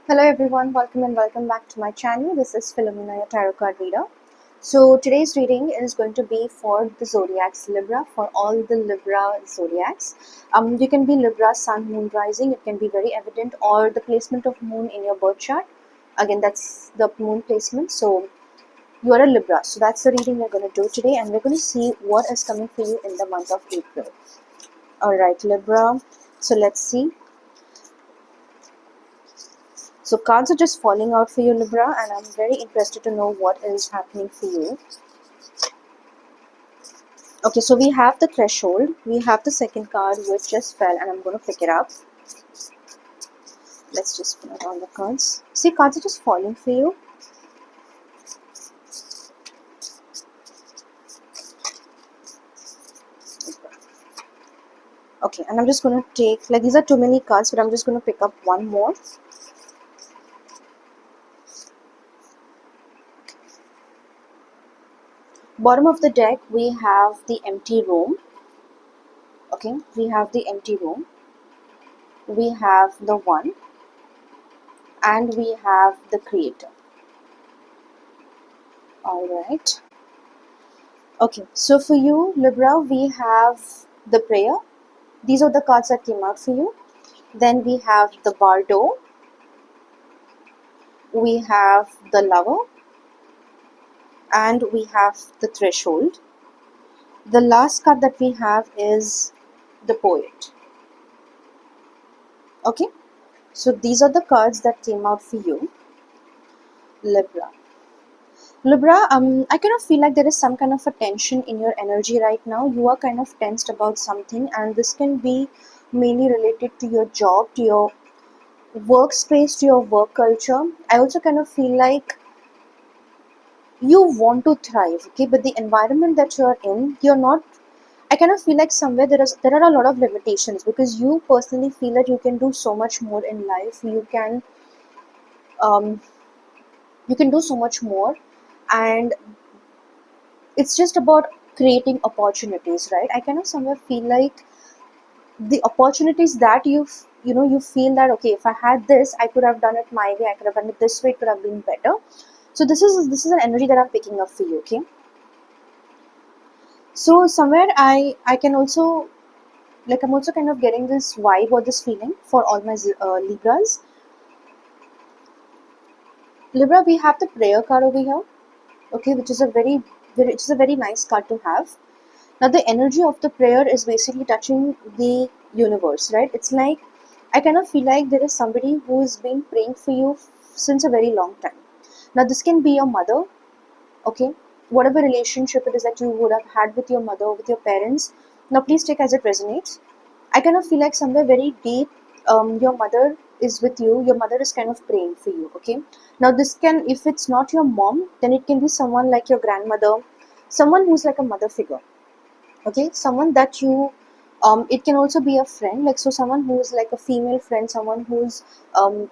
Hello everyone, welcome and welcome back to my channel. This is Philomena, your tarot card reader. So today's reading is going to be for the zodiacs Libra, for all the Libra zodiacs. You can be Libra, Sun, Moon, Rising. It can be very evident, or the placement of Moon in your birth chart. Again, that's the Moon placement. So you are a Libra. So that's the reading we're going to do today, and we're going to see what is coming for you in the month of April. All right, Libra. So let's see. So cards are just falling out for you, Libra, and I'm very interested to know what is happening for you. Okay, so we have the threshold. We have the second card which just fell, and I'm going to pick it up. Let's just put on the cards. See, cards are just falling for you. Okay, and I'm just going to take, like, these are too many cards, but I'm just going to pick up one more. Bottom of the deck, we have the empty room. Okay, we have the empty room. We have the one. And we have the creator. Alright. Okay, so for you, Libra, we have the prayer. These are the cards that came out for you. Then we have the bardo. We have the lover. And we have the threshold. The last card that we have is the poet. Okay, so these are the cards that came out for you, Libra. Libra, I kind of feel like there is some kind of a tension in your energy right now. You are kind of tensed about something, and this can be mainly related to your job, to your workspace, to your work culture. I also kind of feel like you want to thrive, okay, but the environment that you're in, you're not. I kind of feel like somewhere there are a lot of limitations because you personally feel that you can do so much more in life. Um, you can do so much more, and it's just about creating opportunities, right? I kind of somewhere feel like the opportunities that you feel that, okay, if I had this, I could have done it my way, I could have done it this way, it could have been better. So this is an energy that I'm picking up for you, okay? So somewhere I can also, like, I'm also kind of getting this vibe or this feeling for all my Libras. Libra, we have the prayer card over here, okay, which is a very nice card to have. Now, the energy of the prayer is basically touching the universe, right? It's like, I kind of feel like there is somebody who has been praying for you since a very long time. Now, this can be your mother, okay? Whatever relationship it is that you would have had with your mother, with your parents. Now, please take as it resonates. I kind of feel like somewhere very deep, your mother is with you. Your mother is kind of praying for you, okay? Now, this can, if it's not your mom, then it can be someone like your grandmother, someone who's like a mother figure, okay, someone that you it can also be a friend, like, so someone who is like a female friend, someone who's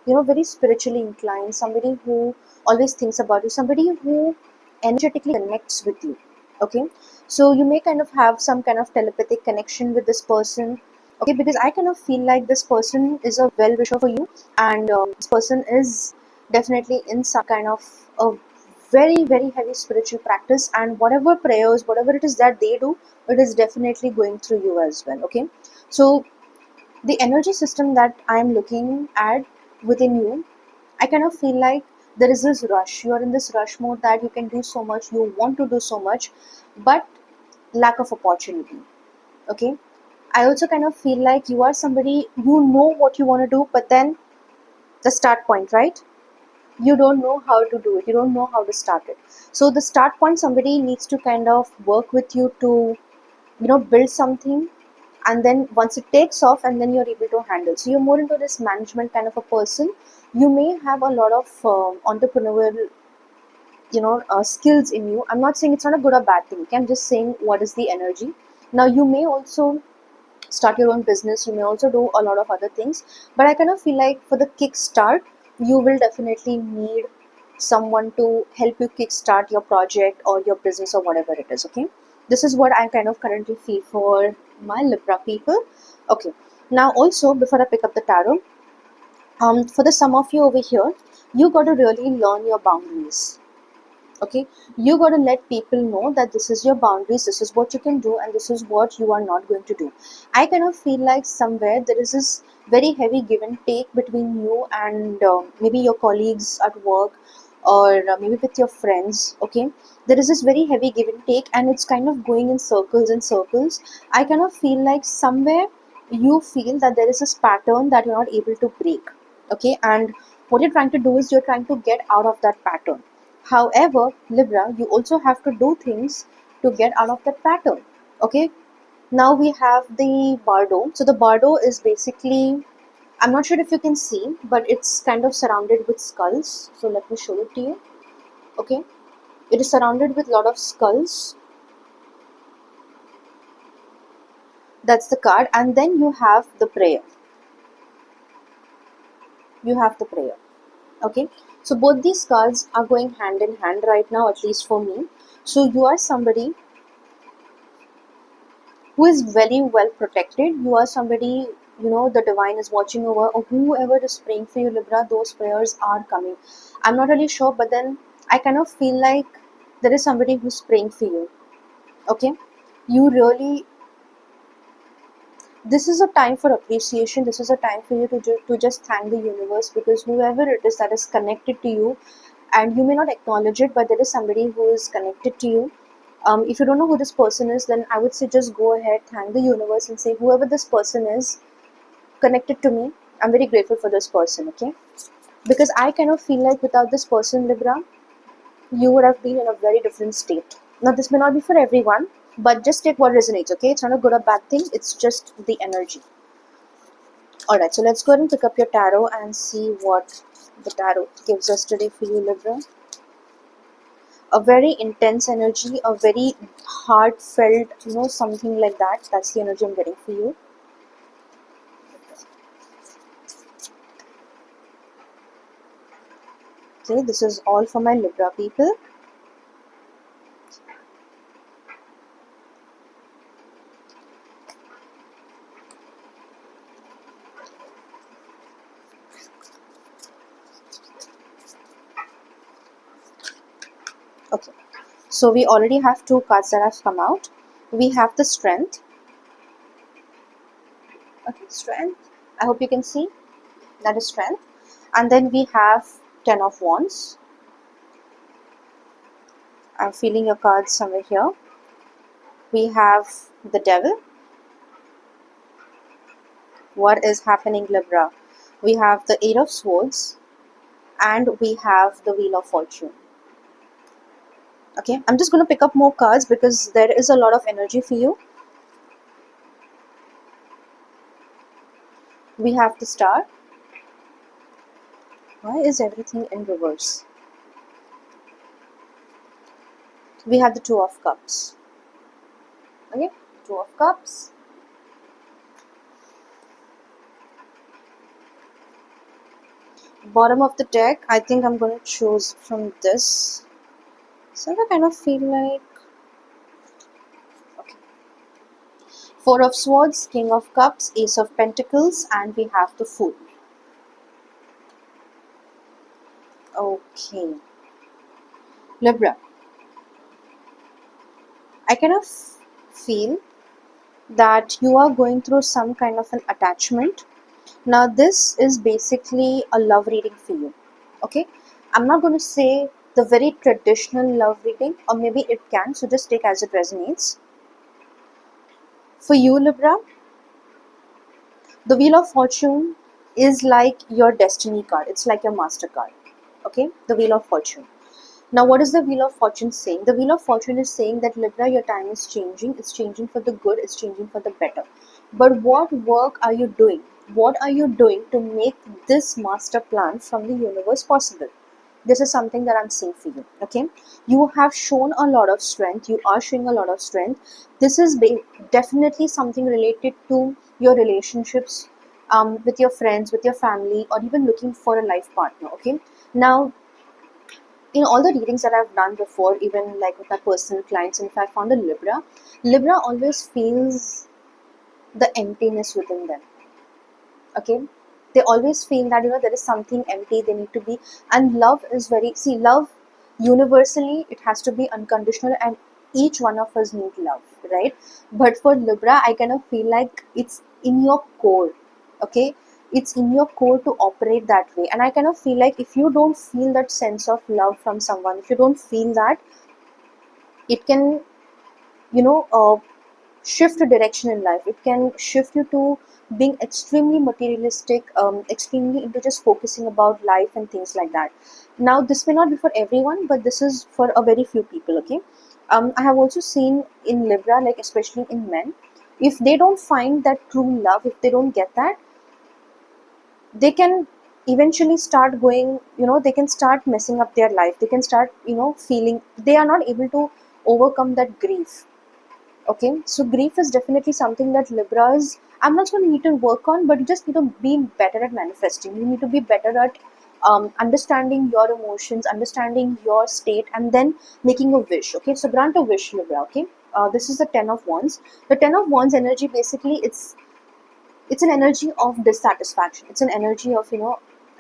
very spiritually inclined, somebody who always thinks about you, somebody who energetically connects with you, okay? So you may kind of have some kind of telepathic connection with this person, okay, because I kind of feel like this person is a well wisher for you, and this person is definitely in some kind of a very very heavy spiritual practice, and whatever prayers, whatever it is that they do, it is definitely going through you as well, okay? So the energy system that I am looking at within you, I kind of feel like there is this rush. You are in this rush mode that you can do so much, you want to do so much, but lack of opportunity, okay? I also kind of feel like you are somebody, you know what you want to do, but then the start point, right? You don't know how to do it, you don't know how to start it. So the start point, somebody needs to kind of work with you to build something, and then once it takes off, and then you're able to handle. So you're more into this management kind of a person. You may have a lot of entrepreneurial skills in you. I'm not saying it's not a good or bad thing, okay? I'm just saying what is the energy. Now, you may also start your own business, you may also do a lot of other things, but I kind of feel like for the kickstart, you will definitely need someone to help you kickstart your project or your business or whatever it is, okay? This is what I kind of currently feel for my Libra people, okay? Now, also, before I pick up the tarot, For the some of you over here, you got to really learn your boundaries. Okay, you got to let people know that this is your boundaries, this is what you can do, and this is what you are not going to do. I kind of feel like somewhere there is this very heavy give and take between you and maybe your colleagues at work, or maybe with your friends. Okay, there is this very heavy give and take, and it's kind of going in circles and circles. I kind of feel like somewhere you feel that there is this pattern that you're not able to break. Okay, and what you're trying to do is you're trying to get out of that pattern. However, Libra, you also have to do things to get out of that pattern. Okay, now we have the Bardo. So the Bardo is basically, I'm not sure if you can see, but it's kind of surrounded with skulls. So let me show it to you. Okay, it is surrounded with a lot of skulls. That's the card, and then you have the prayer. You have the prayer. Okay, so both these cards are going hand in hand right now, at least for me. So you are somebody who is very well protected. You are somebody, the divine is watching over, or whoever is praying for you, Libra, those prayers are coming. I'm not really sure, but then I kind of feel like there is somebody who's praying for you. Okay, you really, this is a time for appreciation. This is a time for you to just thank the universe, because whoever it is that is connected to you, and you may not acknowledge it, but there is somebody who is connected to you. If you don't know who this person is, then I would say just go ahead, thank the universe, and say, whoever this person is connected to me, I'm very grateful for this person. Okay, because I kind of feel like without this person, Libra, you would have been in a very different state. Now, this may not be for everyone, but just take what resonates. Okay, it's not a good or bad thing, it's just the energy. All right, so let's go ahead and pick up your tarot and see what the tarot gives us today for you, Libra. A very intense energy, a very heartfelt, something like that. That's the energy I'm getting for you. Okay, this is all for my Libra people. Okay, so we already have two cards that have come out. We have the Strength. Okay, Strength. I hope you can see. That is Strength. And then we have Ten of Wands. I'm feeling your cards somewhere here. We have the Devil. What is happening, Libra? We have the Eight of Swords, and we have the Wheel of Fortune. Okay, I'm just going to pick up more cards because there is a lot of energy for you. We have the Star. Why is everything in reverse? We have the Two of Cups. Okay, Two of Cups. Bottom of the deck, I think I'm going to choose from this. So I kind of feel like, okay. Four of Swords, King of Cups, Ace of Pentacles, and we have the Fool. Okay. Libra, I kind of feel that you are going through some kind of an attachment. Now, this is basically a love reading for you. Okay, I'm not going to say the very traditional love reading, or maybe it can, so just take as it resonates. For you, Libra, the Wheel of Fortune is like your destiny card, it's like your master card. Okay, the Wheel of Fortune. Now, what is the Wheel of Fortune saying? The Wheel of Fortune is saying that, Libra, your time is changing. It's changing for the good. It's changing for the better. But what work are you doing? What are you doing to make this master plan from the universe possible? This is something that I'm seeing for you. Okay, you have shown a lot of strength. You are showing a lot of strength. This is definitely something related to your relationships, with your friends, with your family, or even looking for a life partner. Okay, now, in all the readings that I've done before, even like with my personal clients, and if I found a Libra always feels the emptiness within them. Okay, They always feel that there is something empty they need to be. And love is very, see, love universally, it has to be unconditional, and each one of us need love, right? But for Libra, I kind of feel like it's in your core. Okay, it's in your core to operate that way. And I kind of feel like if you don't feel that sense of love from someone, if you don't feel that, it can, you know uh, shift a direction in life. It can shift you to being extremely materialistic, extremely into just focusing about life and things like that. Now, this may not be for everyone, but this is for a very few people. Okay, I have also seen in Libra, like especially in men, if they don't find that true love, if they don't get that, they can eventually start going, they can start messing up their life. They can start, feeling they are not able to overcome that grief. Okay, so grief is definitely something that Libras, I'm not going to need to work on, but you just need to be better at manifesting. You need to be better at understanding your emotions, understanding your state, and then making a wish. Okay, so grant a wish, Libra. Okay, this is the Ten of Wands. The Ten of Wands energy, basically, it's an energy of dissatisfaction. It's an energy of,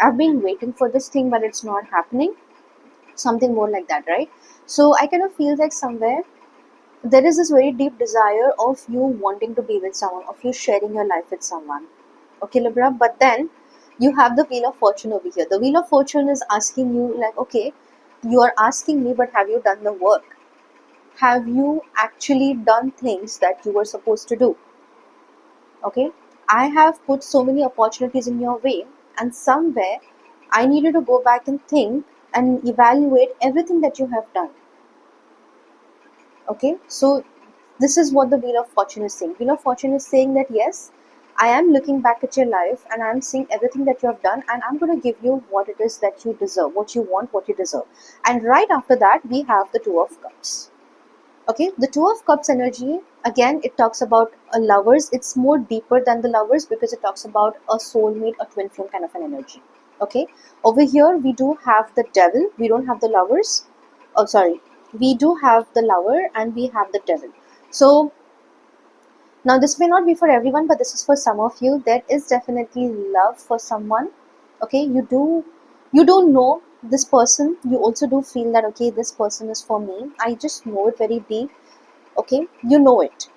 I've been waiting for this thing, but it's not happening. Something more like that, right? So I kind of feel like somewhere there is this very deep desire of you wanting to be with someone, of you sharing your life with someone. Okay, Libra, but then you have the Wheel of Fortune over here. The Wheel of Fortune is asking you, like, okay, you are asking me, but have you done the work? Have you actually done things that you were supposed to do? Okay, I have put so many opportunities in your way, and somewhere I needed to go back and think and evaluate everything that you have done. Okay, so this is what the Wheel of Fortune is saying. Wheel of Fortune is saying that yes, I am looking back at your life and I'm seeing everything that you have done, and I'm going to give you what it is that you deserve, what you want, what you deserve. And right after that, we have the Two of Cups. Okay, the Two of Cups energy, again, it talks about a lovers. It's more deeper than the lovers because it talks about a soulmate, a twin flame kind of an energy. Okay, over here we do have the Devil. We don't have the lovers. Oh, sorry, we do have the lover and we have the Devil. So now this may not be for everyone, but this is for some of you. There is definitely love for someone. Okay, you don't know this person. You also do feel that, okay, this person is for me. I just know it very deep. Okay, you know it,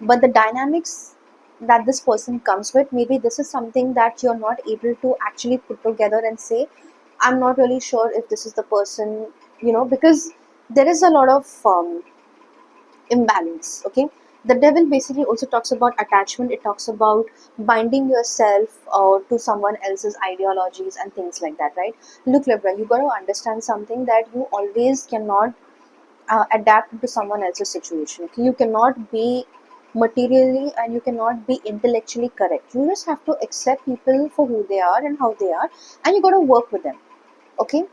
but the dynamics that this person comes with, maybe this is something that you're not able to actually put together and say, I'm not really sure if this is the person, because there is a lot of imbalance. Okay, the Devil basically also talks about attachment. It talks about binding yourself to someone else's ideologies and things like that, right? Look, Libra, you got to understand something, that you always cannot adapt into someone else's situation. Okay, you cannot be materially and you cannot be intellectually correct. You just have to accept people for who they are and how they are, and you got to work with them. Okay,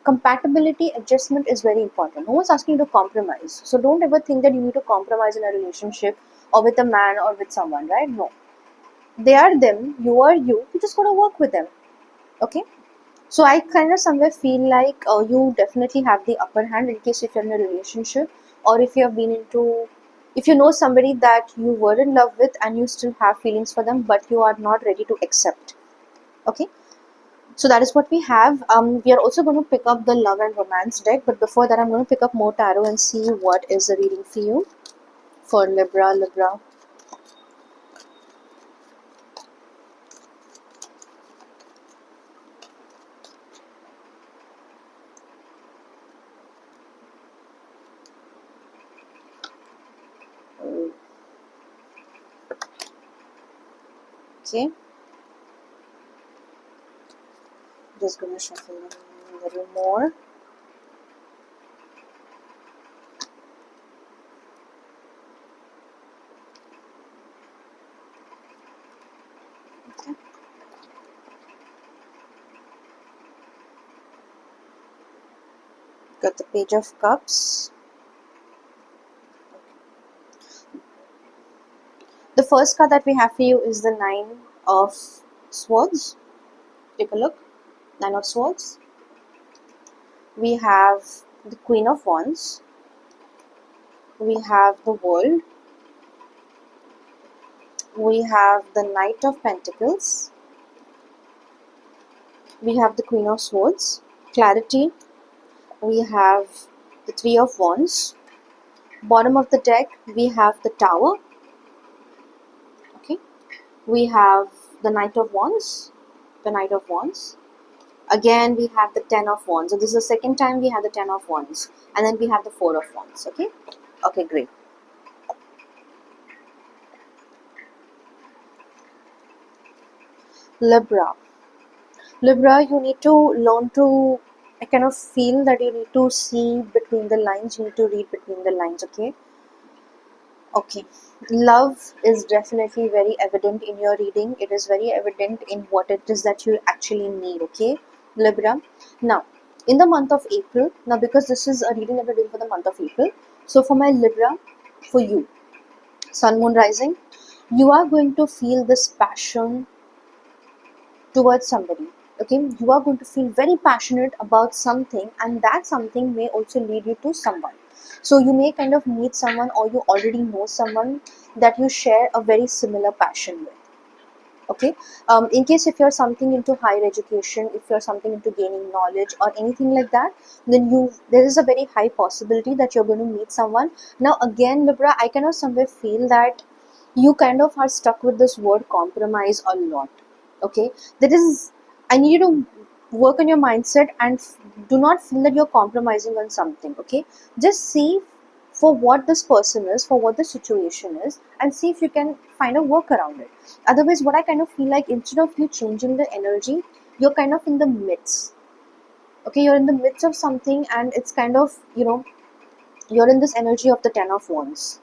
compatibility, adjustment is very important. No one's asking you to compromise, so don't ever think that you need to compromise in a relationship or with a man or with someone, right? No, they are them, you are you. You just got to work with them. Okay, so I kind of somewhere feel like you definitely have the upper hand in case if you're in a relationship, or if you have been into, if you know somebody that you were in love with and you still have feelings for them, but you are not ready to accept. Okay, so that is what we have. We are also going to pick up the love and romance deck, but before that, I'm going to pick up more tarot and see what is the reading for you for Libra. Libra. Okay, just going to shuffle a little more. Okay. Got the Page of Cups. The first card that we have for you is the Nine of Swords. Take a look. Nine of Swords. We have the Queen of Wands. We have the World. We have the Knight of Pentacles. We have the Queen of Swords. Clarity. We have the Three of Wands. Bottom of the deck, we have the Tower. Okay. We have the Knight of Wands. The Knight of Wands. Again, we have the Ten of Wands. So this is the second time we have the Ten of Wands. And then we have the Four of Wands. Okay. Okay, great. Libra. Libra, you need to learn to, I kind of feel that you need to see between the lines, you need to read between the lines, okay? Okay. Love is definitely very evident in your reading. It is very evident in what it is that you actually need, okay, Libra? Now, in the month of April, now because this is a reading that we're doing for the month of April, so for my Libra, for you, Sun, Moon, Rising, you are going to feel this passion towards somebody. Okay, you are going to feel very passionate about something, and that something may also lead you to someone. So you may kind of meet someone, or you already know someone that you share a very similar passion with. Okay, in case if you're something into higher education, if you're something into gaining knowledge or anything like that, then there is a very high possibility that you're going to meet someone. Now again, Libra, I kind of somewhere feel that you kind of are stuck with this word compromise a lot. Okay, that is, I need you to work on your mindset and do not feel that you're compromising on something. Okay, just see for what this person is, for what the situation is, and see if you can find a work around it. Otherwise, what I kind of feel like, instead of you changing the energy, you're kind of in the midst. Okay, you're in the midst of something, and it's kind of, you're in this energy of the Ten of Wands.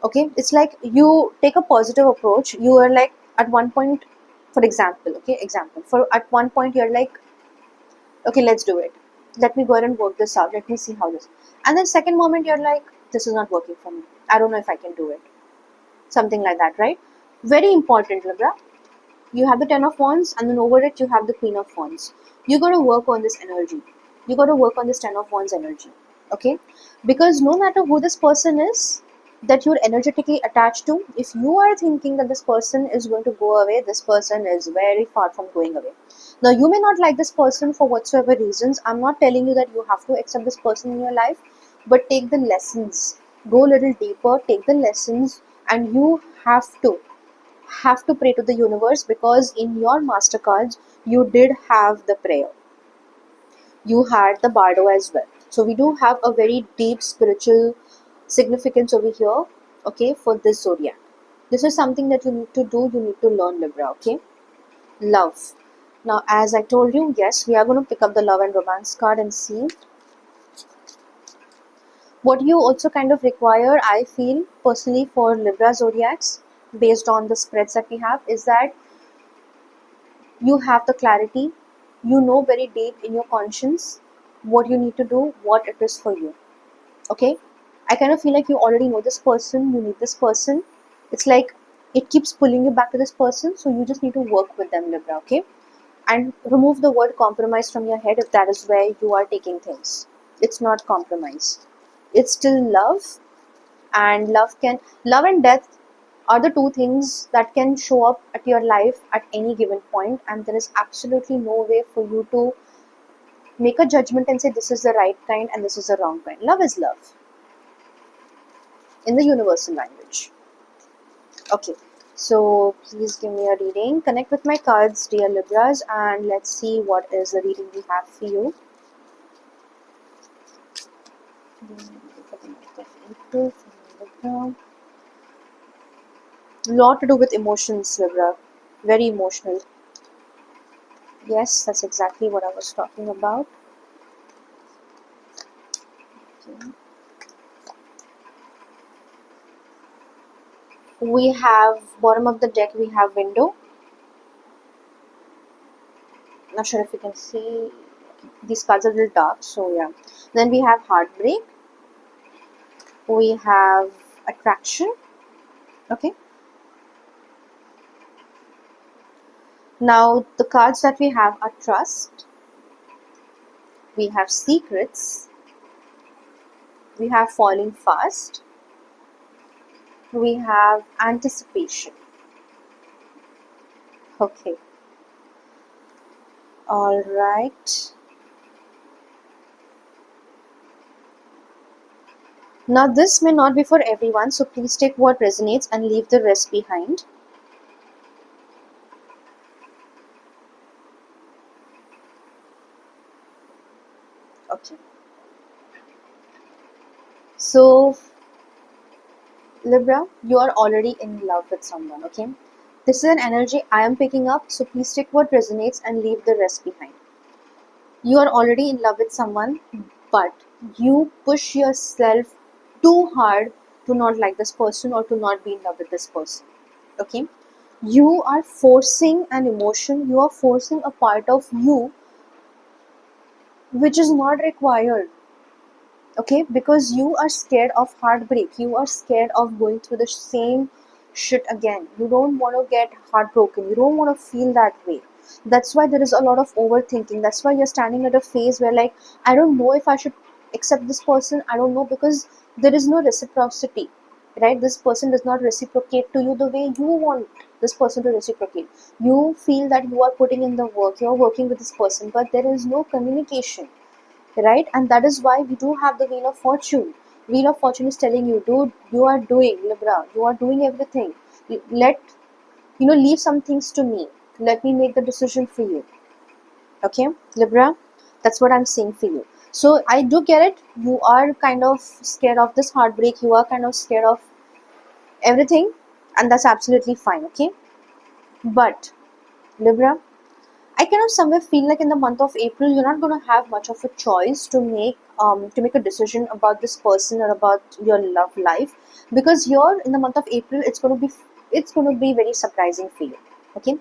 Okay, it's like you take a positive approach. You are like, at one point, for example, for at one point you're like, okay, let's do it, let me go ahead and work this out, let me see how this, and then second moment you're like, this is not working for me, I don't know if I can do it, something like that, right? Very important, Libra. You have the Ten of Wands, and then over it you have the Queen of Wands. You got to work on this energy, you got to work on this Ten of Wands energy. Okay, because no matter who this person is that you're energetically attached to, if you are thinking that this person is going to go away, this person is very far from going away. Now you may not like this person for whatsoever reasons. I'm not telling you that you have to accept this person in your life, but take the lessons, go a little deeper, take the lessons, and you have to pray to the universe, because in your master cards you did have the prayer, you had the bardo as well. So we do have a very deep spiritual significance over here, okay, for this zodiac. This is something that you need to do, you need to learn, Libra. Okay, love. Now as I told you, yes, we are going to pick up the love and romance card and see what you also kind of require. I feel personally for Libra zodiacs, based on the spreads that we have, is that you have the clarity, you know very deep in your conscience what you need to do, what it is for you. Okay, I kind of feel like you already know this person, you need this person. It's like it keeps pulling you back to this person, so you just need to work with them, Libra. Okay, and remove the word compromise from your head if that is where you are taking things. It's not compromise, it's still love. And love and death are the two things that can show up at your life at any given point, and there is absolutely no way for you to make a judgment and say this is the right kind and this is the wrong kind. Love is love in the universal language. Okay, so please give me a reading. Connect with my cards, dear Libras, and let's see what is the reading we have for you. Lot to do with emotions, Libra. Very emotional. Yes, that's exactly what I was talking about. Okay. We have, bottom of the deck, we have window. Not sure if you can see. These cards are a little dark, so yeah. Then we have heartbreak. We have attraction. Okay. Now the cards that we have are trust. We have secrets. We have falling fast. we have anticipation. Okay, all right. Now, this may not be for everyone, so please take what resonates and leave the rest behind. Okay, so Libra, you are already in love with someone, okay? This is an energy I am picking up, so please take what resonates and leave the rest behind. You are already in love with someone, but you push yourself too hard to not like this person or to not be in love with this person, okay? You are forcing an emotion, you are forcing a part of you which is not required, okay, because you are scared of heartbreak, you are scared of going through the same shit again, you don't want to get heartbroken, you don't want to feel that way. That's why there is a lot of overthinking. That's why you're standing at a phase where, like, I don't know if I should accept this person, I don't know, because there is no reciprocity, right? This person does not reciprocate to you the way you want this person to reciprocate. You feel that you are putting in the work, you're working with this person, but there is no communication, right? And that is why we do have the wheel of fortune. Wheel of fortune is telling you, dude, you are doing, Libra, you are doing everything. Let, leave some things to me, let me make the decision for you, okay, Libra? That's what I'm saying for you. So I do get it, you are kind of scared of this heartbreak, you are kind of scared of everything, and that's absolutely fine, okay? But Libra, I kind of somewhere feel like in the month of April, you're not going to have much of a choice to make a decision about this person or about your love life, because here in the month of April, it's going to be very surprising for you. Okay,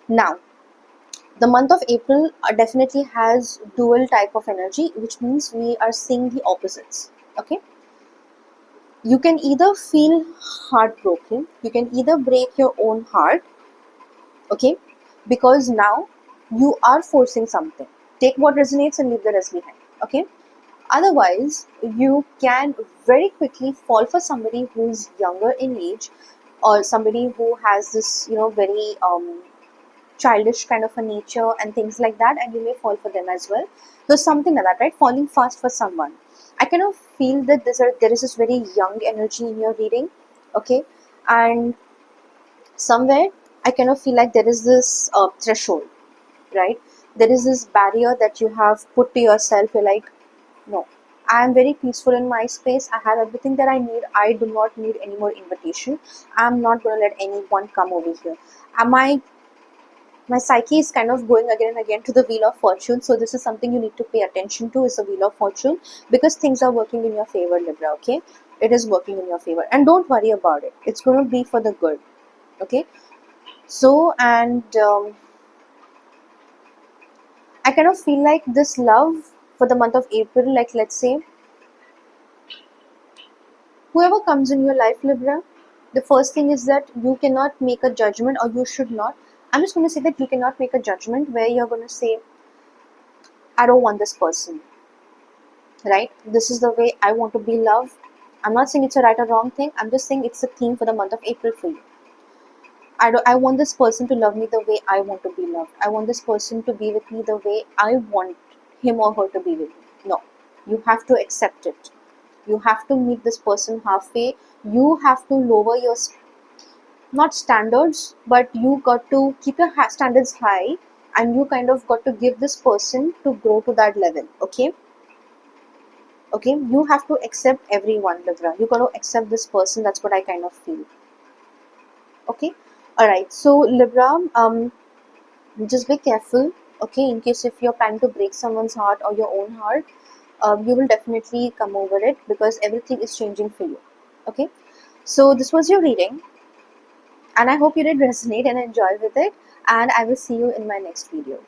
now the month of April definitely has dual type of energy, which means we are seeing the opposites. Okay, you can either feel heartbroken, you can either break your own heart, okay, because now you are forcing something. Take what resonates and leave the rest behind, okay? Otherwise, you can very quickly fall for somebody who's younger in age, or somebody who has this, very childish kind of a nature and things like that, and you may fall for them as well. So something like that, right? Falling fast for someone. I kind of feel that there is this very young energy in your reading, okay? And somewhere I kind of feel like there is this threshold, right? There is this barrier that you have put to yourself. You're like, no, I am very peaceful in my space, I have everything that I need, I do not need any more invitation, I'm not going to let anyone come over here. My psyche is kind of going again and again to the wheel of fortune, so this is something you need to pay attention to, is the wheel of fortune, because things are working in your favor, Libra, okay? It is working in your favor, and don't worry about it, it's going to be for the good, okay? So, and I kind of feel like this love for the month of April, like, let's say, whoever comes in your life, Libra, the first thing is that you cannot make a judgment, or you should not. I'm just going to say that you cannot make a judgment where you're going to say, I don't want this person, right? This is the way I want to be loved. I'm not saying it's a right or wrong thing. I'm just saying it's a theme for the month of April for you. I want this person to love me the way I want to be loved. I want this person to be with me the way I want him or her to be with me. No, you have to accept it. You have to meet this person halfway. You have to lower your, not standards, but you got to keep your standards high, and you kind of got to give this person to grow to that level, okay? Okay, you have to accept everyone, Libra. You got to accept this person. That's what I kind of feel. Okay, all right. So Libra, just be careful, okay, in case if you're planning to break someone's heart or your own heart, you will definitely come over it, because everything is changing for you, okay? So this was your reading, and I hope you did resonate and enjoy with it, and I will see you in my next video.